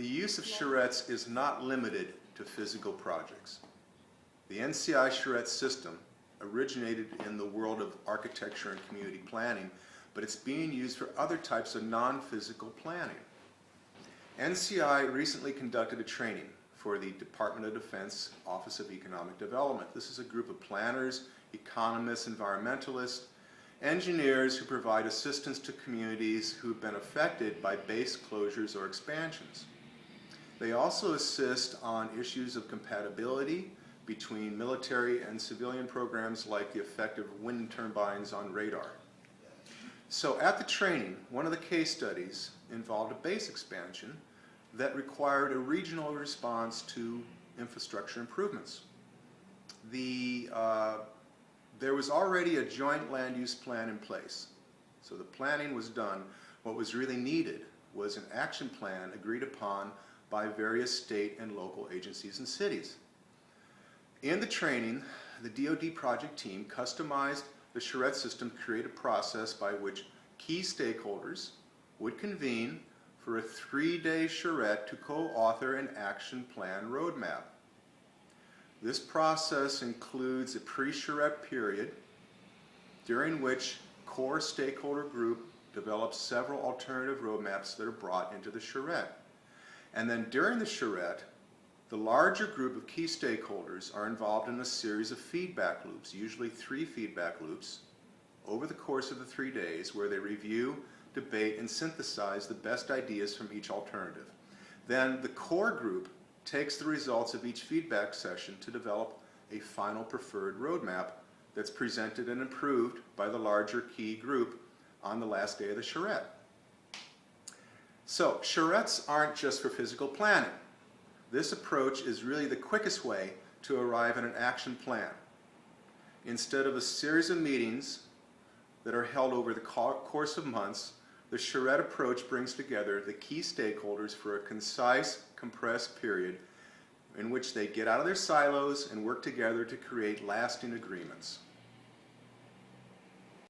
The use of charrettes is not limited to physical projects. The NCI charrette system originated in the world of architecture and community planning, but it's being used for other types of non-physical planning. NCI recently conducted a training for the Department of Defense Office of Economic Development. This is a group of planners, economists, environmentalists, engineers who provide assistance to communities who have been affected by base closures or expansions. They also assist on issues of compatibility between military and civilian programs like the effect of wind turbines on radar. So at the training, one of the case studies involved a base expansion that required a regional response to infrastructure improvements. There was already a joint land use plan in place. So the planning was done. What was really needed was an action plan agreed upon by various state and local agencies and cities. In the training, the DoD project team customized the charrette system to create a process by which key stakeholders would convene for a 3-day charrette to co-author an action plan roadmap. This process includes a pre-charrette period during which core stakeholder group develops several alternative roadmaps that are brought into the charrette. And then during the charrette, the larger group of key stakeholders are involved in a series of feedback loops, usually 3 feedback loops, over the course of the 3 days, where they review, debate, and synthesize the best ideas from each alternative. Then the core group takes the results of each feedback session to develop a final preferred roadmap that's presented and approved by the larger key group on the last day of the charrette. So charrettes aren't just for physical planning. This approach is really the quickest way to arrive at an action plan. Instead of a series of meetings that are held over the course of months, the charrette approach brings together the key stakeholders for a concise, compressed period in which they get out of their silos and work together to create lasting agreements.